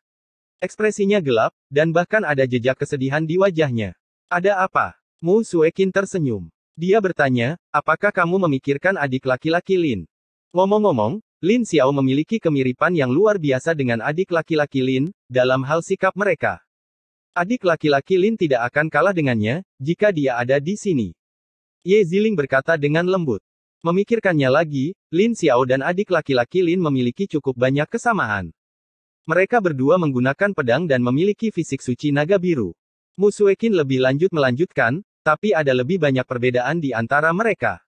Ekspresinya gelap, dan bahkan ada jejak kesedihan di wajahnya. Ada apa? Mu Suekin tersenyum. Dia bertanya, apakah kamu memikirkan adik laki-laki Lin? Ngomong-ngomong, Lin Xiao memiliki kemiripan yang luar biasa dengan adik laki-laki Lin, dalam hal sikap mereka. Adik laki-laki Lin tidak akan kalah dengannya, jika dia ada di sini. Ye Ziling berkata dengan lembut. Memikirkannya lagi, Lin Xiao dan adik laki-laki Lin memiliki cukup banyak kesamaan. Mereka berdua menggunakan pedang dan memiliki fisik suci naga biru. Mu Suekin lebih lanjut melanjutkan, tapi ada lebih banyak perbedaan di antara mereka.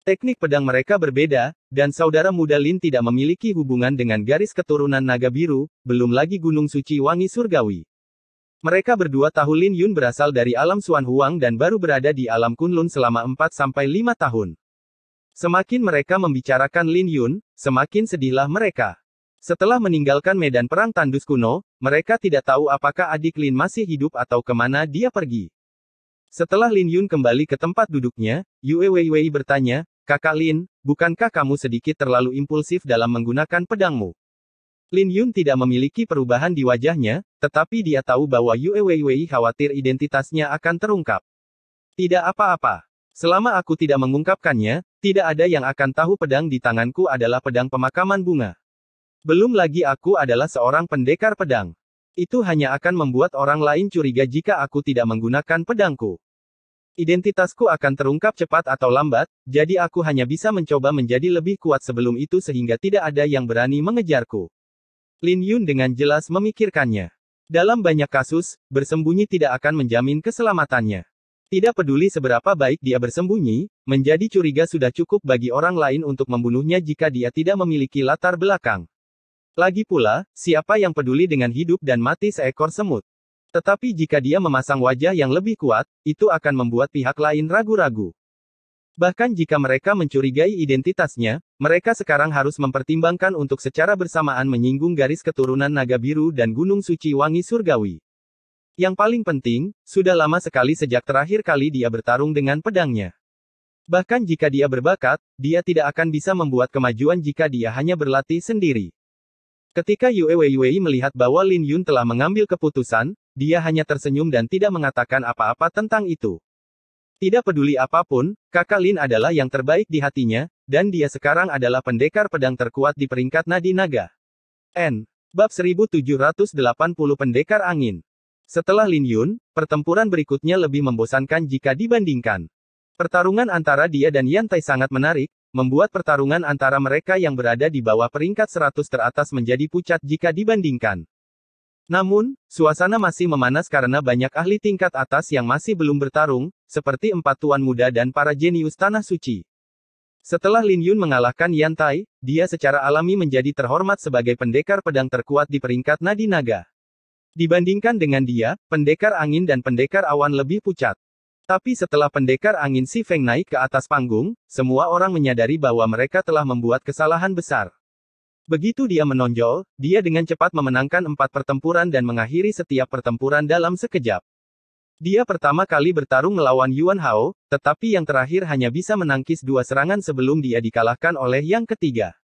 Teknik pedang mereka berbeda, dan saudara muda Lin tidak memiliki hubungan dengan garis keturunan naga biru, belum lagi Gunung Suci Wangi Surgawi. Mereka berdua tahu Lin Yun berasal dari alam Xuan Huang dan baru berada di alam Kunlun selama 4-5 tahun. Semakin mereka membicarakan Lin Yun, semakin sedihlah mereka. Setelah meninggalkan medan perang tandus kuno, mereka tidak tahu apakah adik Lin masih hidup atau kemana dia pergi. Setelah Lin Yun kembali ke tempat duduknya, Yue Weiwei bertanya, "Kakak Lin, bukankah kamu sedikit terlalu impulsif dalam menggunakan pedangmu?" Lin Yun tidak memiliki perubahan di wajahnya, tetapi dia tahu bahwa Yue Weiwei khawatir identitasnya akan terungkap. "Tidak apa-apa. Selama aku tidak mengungkapkannya, tidak ada yang akan tahu pedang di tanganku adalah pedang pemakaman bunga. Belum lagi aku adalah seorang pendekar pedang. Itu hanya akan membuat orang lain curiga jika aku tidak menggunakan pedangku. Identitasku akan terungkap cepat atau lambat, jadi aku hanya bisa mencoba menjadi lebih kuat sebelum itu sehingga tidak ada yang berani mengejarku." Lin Yun dengan jelas memikirkannya. Dalam banyak kasus, bersembunyi tidak akan menjamin keselamatannya. Tidak peduli seberapa baik dia bersembunyi, menjadi curiga sudah cukup bagi orang lain untuk membunuhnya jika dia tidak memiliki latar belakang. Lagi pula, siapa yang peduli dengan hidup dan mati seekor semut? Tetapi jika dia memasang wajah yang lebih kuat, itu akan membuat pihak lain ragu-ragu. Bahkan jika mereka mencurigai identitasnya, mereka sekarang harus mempertimbangkan untuk secara bersamaan menyinggung garis keturunan naga biru dan gunung suci wangi surgawi. Yang paling penting, sudah lama sekali sejak terakhir kali dia bertarung dengan pedangnya. Bahkan jika dia berbakat, dia tidak akan bisa membuat kemajuan jika dia hanya berlatih sendiri. Ketika Yue Weiwei melihat bahwa Lin Yun telah mengambil keputusan, dia hanya tersenyum dan tidak mengatakan apa-apa tentang itu. Tidak peduli apapun, kakak Lin adalah yang terbaik di hatinya, dan dia sekarang adalah pendekar pedang terkuat di peringkat Nadi Naga. Bab 1780 Pendekar Angin. Setelah Lin Yun, pertempuran berikutnya lebih membosankan jika dibandingkan. Pertarungan antara dia dan Yan Tai sangat menarik, membuat pertarungan antara mereka yang berada di bawah peringkat 100 teratas menjadi pucat jika dibandingkan. Namun, suasana masih memanas karena banyak ahli tingkat atas yang masih belum bertarung, seperti 4 tuan muda dan para jenius Tanah Suci. Setelah Lin Yun mengalahkan Yan Tai, dia secara alami menjadi terhormat sebagai pendekar pedang terkuat di peringkat Nadi Naga. Dibandingkan dengan dia, pendekar angin dan pendekar awan lebih pucat. Tapi setelah pendekar angin Si Feng naik ke atas panggung, semua orang menyadari bahwa mereka telah membuat kesalahan besar. Begitu dia menonjol, dia dengan cepat memenangkan 4 pertempuran dan mengakhiri setiap pertempuran dalam sekejap. Dia pertama kali bertarung melawan Yuan Hao, tetapi yang terakhir hanya bisa menangkis 2 serangan sebelum dia dikalahkan oleh yang ketiga.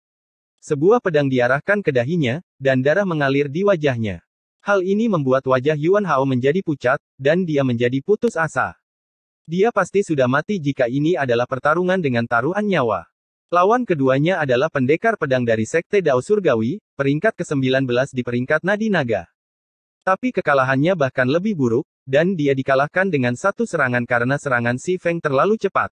Sebuah pedang diarahkan ke dahinya, dan darah mengalir di wajahnya. Hal ini membuat wajah Yuan Hao menjadi pucat, dan dia menjadi putus asa. Dia pasti sudah mati jika ini adalah pertarungan dengan taruhan nyawa. Lawan keduanya adalah pendekar pedang dari Sekte Dao Surgawi, peringkat ke-19 di peringkat Nadi Naga. Tapi kekalahannya bahkan lebih buruk, dan dia dikalahkan dengan 1 serangan karena serangan Si Feng terlalu cepat.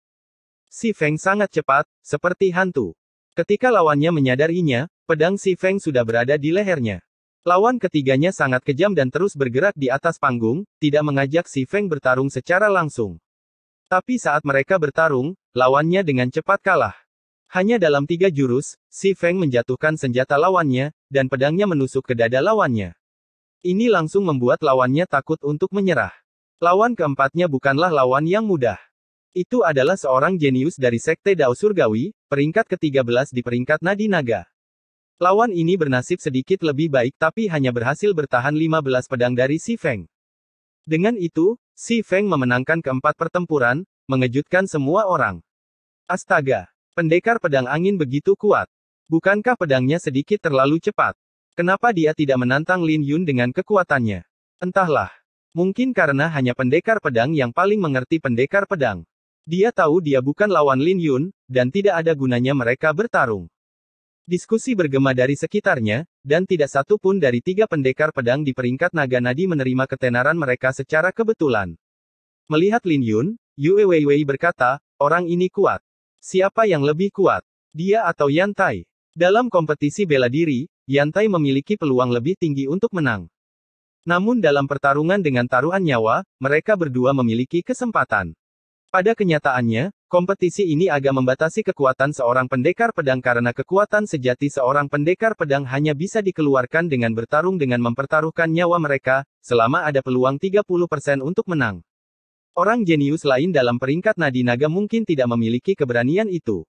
Si Feng sangat cepat, seperti hantu. Ketika lawannya menyadarinya, pedang Si Feng sudah berada di lehernya. Lawan ketiganya sangat kejam dan terus bergerak di atas panggung, tidak mengajak Si Feng bertarung secara langsung. Tapi saat mereka bertarung, lawannya dengan cepat kalah. Hanya dalam 3 jurus, Si Feng menjatuhkan senjata lawannya, dan pedangnya menusuk ke dada lawannya. Ini langsung membuat lawannya takut untuk menyerah. Lawan keempatnya bukanlah lawan yang mudah. Itu adalah seorang jenius dari Sekte Dao Surgawi, peringkat ke-13 di peringkat Nadi Naga. Lawan ini bernasib sedikit lebih baik tapi hanya berhasil bertahan 15 pedang dari Si Feng. Dengan itu, Si Feng memenangkan keempat pertempuran, mengejutkan semua orang. Astaga! Pendekar pedang angin begitu kuat. Bukankah pedangnya sedikit terlalu cepat? Kenapa dia tidak menantang Lin Yun dengan kekuatannya? Entahlah. Mungkin karena hanya pendekar pedang yang paling mengerti pendekar pedang. Dia tahu dia bukan lawan Lin Yun, dan tidak ada gunanya mereka bertarung. Diskusi bergema dari sekitarnya, dan tidak satu pun dari 3 pendekar pedang di peringkat naga nadi menerima ketenaran mereka secara kebetulan. Melihat Lin Yun, Yue Weiwei berkata, orang ini kuat. Siapa yang lebih kuat? Dia atau Yan Tai? Dalam kompetisi bela diri, Yan Tai memiliki peluang lebih tinggi untuk menang. Namun dalam pertarungan dengan taruhan nyawa, mereka berdua memiliki kesempatan. Pada kenyataannya, kompetisi ini agak membatasi kekuatan seorang pendekar pedang karena kekuatan sejati seorang pendekar pedang hanya bisa dikeluarkan dengan bertarung dengan mempertaruhkan nyawa mereka, selama ada peluang 30% untuk menang. Orang jenius lain dalam peringkat Nadi Naga mungkin tidak memiliki keberanian itu.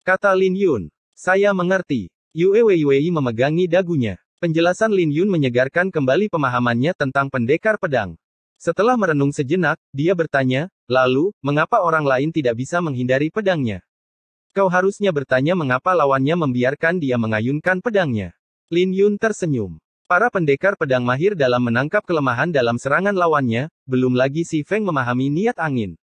kata Lin Yun. Saya mengerti. Yue Wei memegangi dagunya. Penjelasan Lin Yun menyegarkan kembali pemahamannya tentang pendekar pedang. Setelah merenung sejenak, dia bertanya, lalu, mengapa orang lain tidak bisa menghindari pedangnya? Kau harusnya bertanya mengapa lawannya membiarkan dia mengayunkan pedangnya. Lin Yun tersenyum. Para pendekar pedang mahir dalam menangkap kelemahan dalam serangan lawannya, belum lagi Si Feng memahami niat angin.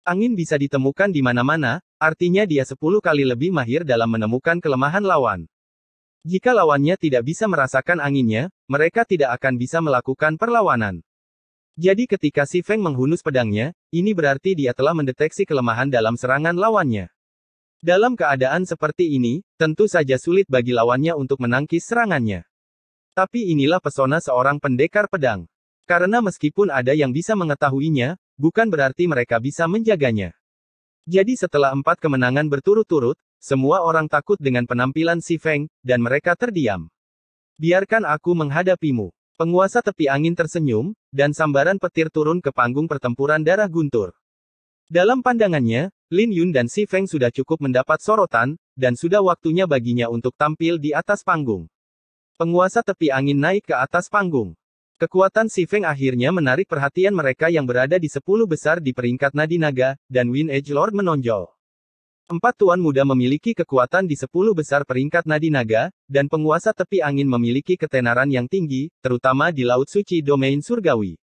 Angin bisa ditemukan di mana-mana, artinya dia 10 kali lebih mahir dalam menemukan kelemahan lawan. Jika lawannya tidak bisa merasakan anginnya, mereka tidak akan bisa melakukan perlawanan. Jadi ketika Si Feng menghunus pedangnya, ini berarti dia telah mendeteksi kelemahan dalam serangan lawannya. Dalam keadaan seperti ini, tentu saja sulit bagi lawannya untuk menangkis serangannya. Tapi inilah pesona seorang pendekar pedang. Karena meskipun ada yang bisa mengetahuinya, bukan berarti mereka bisa menjaganya. Jadi setelah 4 kemenangan berturut-turut, semua orang takut dengan penampilan Si Feng, dan mereka terdiam. Biarkan aku menghadapimu. Penguasa tepi angin tersenyum, dan sambaran petir turun ke panggung pertempuran darah guntur. Dalam pandangannya, Lin Yun dan Si Feng sudah cukup mendapat sorotan, dan sudah waktunya baginya untuk tampil di atas panggung. Penguasa tepi angin naik ke atas panggung. Kekuatan Si Feng akhirnya menarik perhatian mereka yang berada di 10 besar di peringkat nadi naga, dan Wind Edge Lord menonjol. 4 tuan muda memiliki kekuatan di 10 besar peringkat nadi naga, dan penguasa tepi angin memiliki ketenaran yang tinggi, terutama di Laut Suci Domain Surgawi.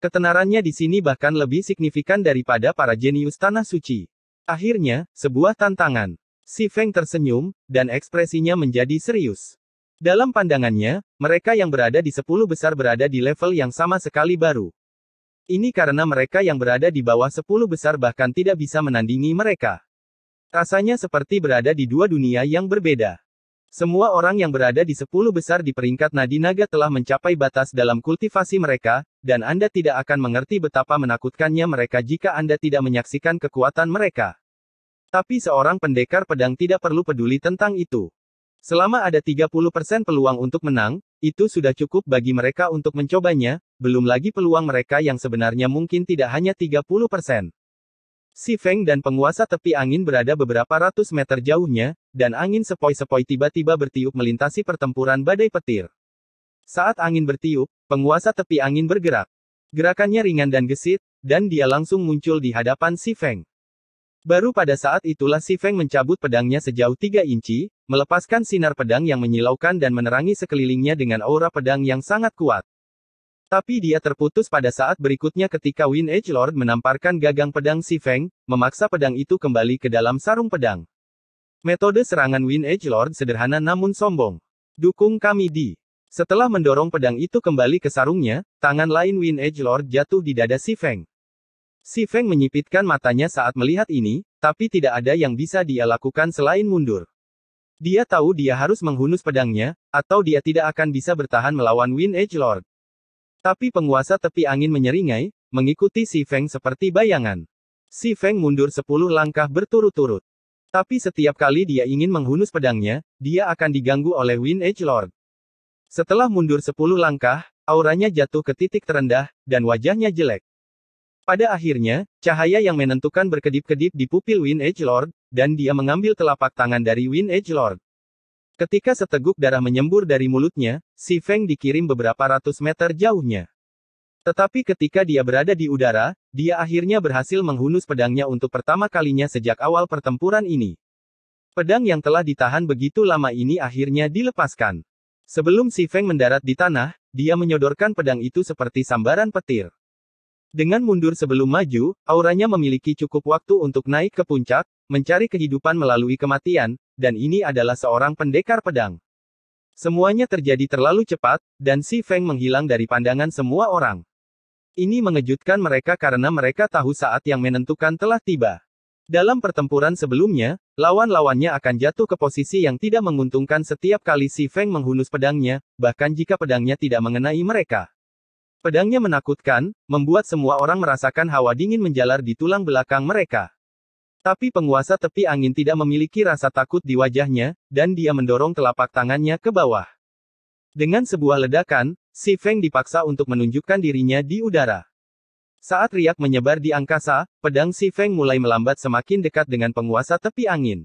Ketenarannya di sini bahkan lebih signifikan daripada para jenius Tanah Suci. Akhirnya, sebuah tantangan. Si Feng tersenyum, dan ekspresinya menjadi serius. Dalam pandangannya, mereka yang berada di 10 besar berada di level yang sama sekali baru. Ini karena mereka yang berada di bawah 10 besar bahkan tidak bisa menandingi mereka. Rasanya seperti berada di dua dunia yang berbeda. Semua orang yang berada di 10 besar di peringkat nadi naga telah mencapai batas dalam kultivasi mereka, dan Anda tidak akan mengerti betapa menakutkannya mereka jika Anda tidak menyaksikan kekuatan mereka. Tapi seorang pendekar pedang tidak perlu peduli tentang itu. Selama ada 30% peluang untuk menang, itu sudah cukup bagi mereka untuk mencobanya, belum lagi peluang mereka yang sebenarnya mungkin tidak hanya 30%. Si Feng dan penguasa tepi angin berada beberapa ratus meter jauhnya, dan angin sepoi-sepoi tiba-tiba bertiup melintasi pertempuran badai petir. Saat angin bertiup, penguasa tepi angin bergerak. Gerakannya ringan dan gesit, dan dia langsung muncul di hadapan Si Feng. Baru pada saat itulah Si Feng mencabut pedangnya sejauh 3 inci, melepaskan sinar pedang yang menyilaukan dan menerangi sekelilingnya dengan aura pedang yang sangat kuat. Tapi dia terputus pada saat berikutnya ketika Wind Edge Lord menamparkan gagang pedang Si Feng, memaksa pedang itu kembali ke dalam sarung pedang. Metode serangan Wind Edge Lord sederhana namun sombong. Dukung kami di. Setelah mendorong pedang itu kembali ke sarungnya, tangan lain Wind Edge Lord jatuh di dada Si Feng. Si Feng menyipitkan matanya saat melihat ini, tapi tidak ada yang bisa dia lakukan selain mundur. Dia tahu dia harus menghunus pedangnya, atau dia tidak akan bisa bertahan melawan Wind Edge Lord. Tapi penguasa tepi angin menyeringai, mengikuti Si Feng seperti bayangan. Si Feng mundur 10 langkah berturut-turut. Tapi setiap kali dia ingin menghunus pedangnya, dia akan diganggu oleh Wind Edge Lord. Setelah mundur 10 langkah, auranya jatuh ke titik terendah, dan wajahnya jelek. Pada akhirnya, cahaya yang menentukan berkedip-kedip di pupil Wind Edge Lord, dan dia mengambil telapak tangan dari Wind Edge Lord. Ketika seteguk darah menyembur dari mulutnya, Si Feng dikirim beberapa ratus meter jauhnya. Tetapi ketika dia berada di udara, dia akhirnya berhasil menghunus pedangnya untuk pertama kalinya sejak awal pertempuran ini. Pedang yang telah ditahan begitu lama ini akhirnya dilepaskan. Sebelum Si Feng mendarat di tanah, dia menyodorkan pedang itu seperti sambaran petir. Dengan mundur sebelum maju, auranya memiliki cukup waktu untuk naik ke puncak, mencari kehidupan melalui kematian, dan ini adalah seorang pendekar pedang. Semuanya terjadi terlalu cepat, dan Si Feng menghilang dari pandangan semua orang. Ini mengejutkan mereka karena mereka tahu saat yang menentukan telah tiba. Dalam pertempuran sebelumnya, lawan-lawannya akan jatuh ke posisi yang tidak menguntungkan setiap kali Si Feng menghunus pedangnya, bahkan jika pedangnya tidak mengenai mereka. Pedangnya menakutkan, membuat semua orang merasakan hawa dingin menjalar di tulang belakang mereka. Tapi penguasa tepi angin tidak memiliki rasa takut di wajahnya, dan dia mendorong telapak tangannya ke bawah. Dengan sebuah ledakan, Si Feng dipaksa untuk menunjukkan dirinya di udara. Saat riak menyebar di angkasa, pedang Si Feng mulai melambat semakin dekat dengan penguasa tepi angin.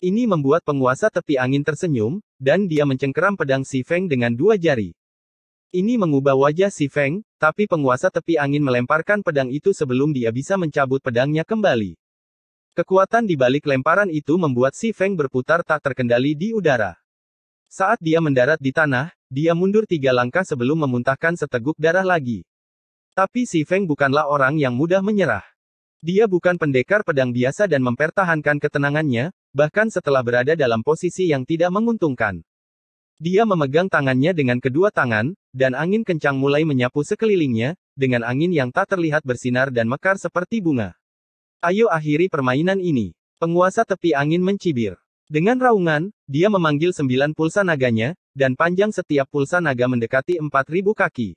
Ini membuat penguasa tepi angin tersenyum, dan dia mencengkeram pedang Si Feng dengan dua jari. Ini mengubah wajah Si Feng, tapi penguasa tepi angin melemparkan pedang itu sebelum dia bisa mencabut pedangnya kembali. Kekuatan di balik lemparan itu membuat Si Feng berputar tak terkendali di udara. Saat dia mendarat di tanah, dia mundur 3 langkah sebelum memuntahkan seteguk darah lagi. Tapi Si Feng bukanlah orang yang mudah menyerah. Dia bukan pendekar pedang biasa dan mempertahankan ketenangannya, bahkan setelah berada dalam posisi yang tidak menguntungkan. Dia memegang tangannya dengan kedua tangan, dan angin kencang mulai menyapu sekelilingnya, dengan angin yang tak terlihat bersinar dan mekar seperti bunga. Ayo akhiri permainan ini. Penguasa tepi angin mencibir. Dengan raungan, dia memanggil 9 pulsa naganya, dan panjang setiap pulsa naga mendekati 4.000 kaki.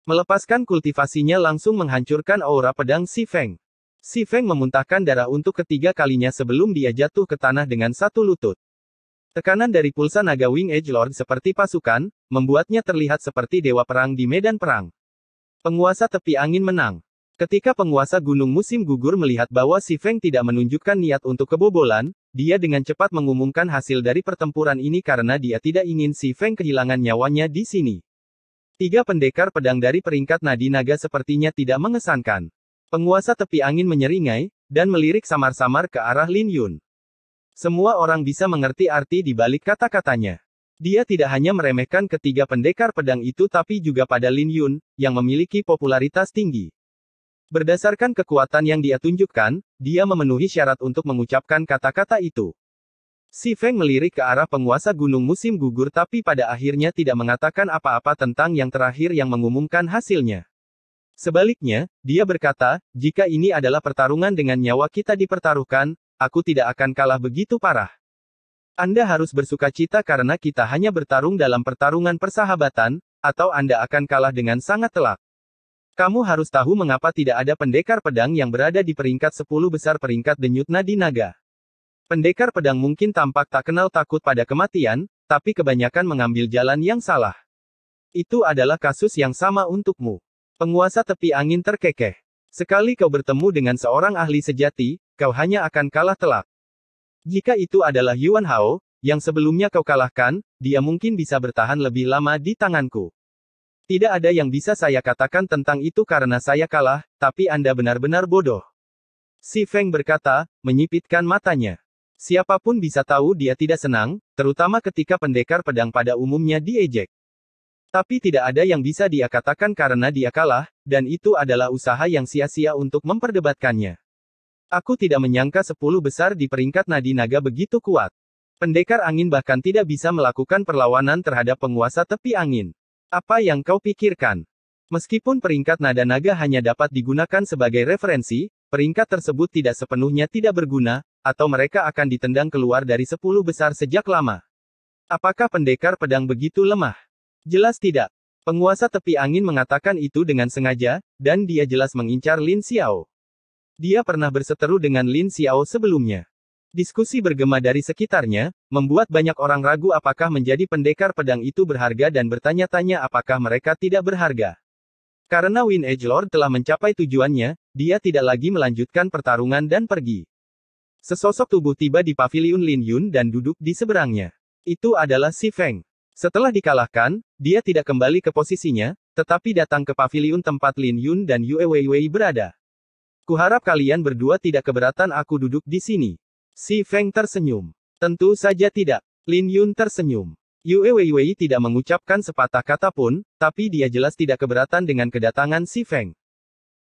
Melepaskan kultivasinya langsung menghancurkan aura pedang Si Feng. Si Feng memuntahkan darah untuk ketiga kalinya sebelum dia jatuh ke tanah dengan satu lutut. Tekanan dari pulsa naga Wing Edge Lord seperti pasukan, membuatnya terlihat seperti dewa perang di medan perang. Penguasa tepi angin menang. Ketika penguasa gunung musim gugur melihat bahwa Si Feng tidak menunjukkan niat untuk kebobolan, dia dengan cepat mengumumkan hasil dari pertempuran ini karena dia tidak ingin Si Feng kehilangan nyawanya di sini. 3 pendekar pedang dari peringkat nadi naga sepertinya tidak mengesankan. Penguasa tepi angin menyeringai, dan melirik samar-samar ke arah Lin Yun. Semua orang bisa mengerti arti di balik kata-katanya. Dia tidak hanya meremehkan ketiga pendekar pedang itu tapi juga pada Lin Yun, yang memiliki popularitas tinggi. Berdasarkan kekuatan yang dia tunjukkan, dia memenuhi syarat untuk mengucapkan kata-kata itu. Si Feng melirik ke arah penguasa gunung musim gugur tapi pada akhirnya tidak mengatakan apa-apa tentang yang terakhir yang mengumumkan hasilnya. Sebaliknya, dia berkata, jika ini adalah pertarungan dengan nyawa kita dipertaruhkan, aku tidak akan kalah begitu parah. Anda harus bersukacita karena kita hanya bertarung dalam pertarungan persahabatan, atau Anda akan kalah dengan sangat telak. Kamu harus tahu mengapa tidak ada pendekar pedang yang berada di peringkat 10 besar peringkat denyut nadi naga. Pendekar pedang mungkin tampak tak kenal takut pada kematian, tapi kebanyakan mengambil jalan yang salah. Itu adalah kasus yang sama untukmu. Penguasa tepi angin terkekeh. Sekali kau bertemu dengan seorang ahli sejati, kau hanya akan kalah telak. Jika itu adalah Yuan Hao, yang sebelumnya kau kalahkan, dia mungkin bisa bertahan lebih lama di tanganku. Tidak ada yang bisa saya katakan tentang itu karena saya kalah, tapi Anda benar-benar bodoh. Si Feng berkata, menyipitkan matanya. Siapapun bisa tahu dia tidak senang, terutama ketika pendekar pedang pada umumnya diejek. Tapi tidak ada yang bisa dia katakan karena dia kalah, dan itu adalah usaha yang sia-sia untuk memperdebatkannya. Aku tidak menyangka 10 besar di peringkat nadi naga begitu kuat. Pendekar angin bahkan tidak bisa melakukan perlawanan terhadap penguasa tepi angin. Apa yang kau pikirkan? Meskipun peringkat nada naga hanya dapat digunakan sebagai referensi, peringkat tersebut tidak sepenuhnya tidak berguna, atau mereka akan ditendang keluar dari 10 besar sejak lama. Apakah pendekar pedang begitu lemah? Jelas tidak. Penguasa tepi angin mengatakan itu dengan sengaja, dan dia jelas mengincar Lin Xiao. Dia pernah berseteru dengan Lin Xiao sebelumnya. Diskusi bergema dari sekitarnya, membuat banyak orang ragu apakah menjadi pendekar pedang itu berharga dan bertanya-tanya apakah mereka tidak berharga. Karena Win Edge Lord telah mencapai tujuannya, dia tidak lagi melanjutkan pertarungan dan pergi. Sesosok tubuh tiba di paviliun Lin Yun dan duduk di seberangnya. Itu adalah Si Feng. Setelah dikalahkan, dia tidak kembali ke posisinya, tetapi datang ke paviliun tempat Lin Yun dan Yue Weiwei berada. Kuharap kalian berdua tidak keberatan aku duduk di sini. Si Feng tersenyum. Tentu saja tidak. Lin Yun tersenyum. Yue Weiwei tidak mengucapkan sepatah kata pun, tapi dia jelas tidak keberatan dengan kedatangan Si Feng.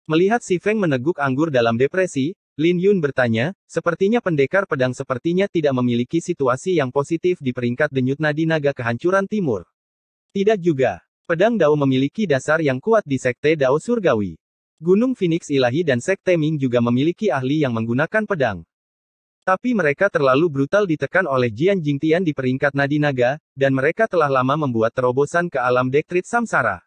Melihat Si Feng meneguk anggur dalam depresi, Lin Yun bertanya, sepertinya pendekar pedang sepertinya tidak memiliki situasi yang positif di peringkat denyut nadi naga kehancuran timur. Tidak juga. Pedang Dao memiliki dasar yang kuat di Sekte Dao Surgawi. Gunung Phoenix Ilahi dan Sekte Ming juga memiliki ahli yang menggunakan pedang. Tapi mereka terlalu brutal ditekan oleh Jian Jingtian di peringkat nadi naga, dan mereka telah lama membuat terobosan ke alam dektrit samsara.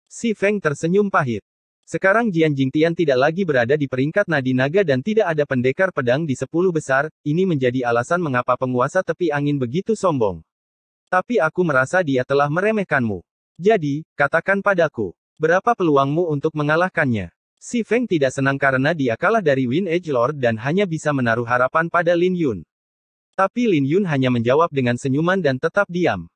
Si Feng tersenyum pahit. Sekarang Jian Jingtian tidak lagi berada di peringkat nadi naga dan tidak ada pendekar pedang di 10 besar, ini menjadi alasan mengapa penguasa tepi angin begitu sombong. Tapi aku merasa dia telah meremehkanmu. Jadi, katakan padaku, berapa peluangmu untuk mengalahkannya? Si Feng tidak senang karena dia kalah dari Win Edge Lord dan hanya bisa menaruh harapan pada Lin Yun. Tapi Lin Yun hanya menjawab dengan senyuman dan tetap diam.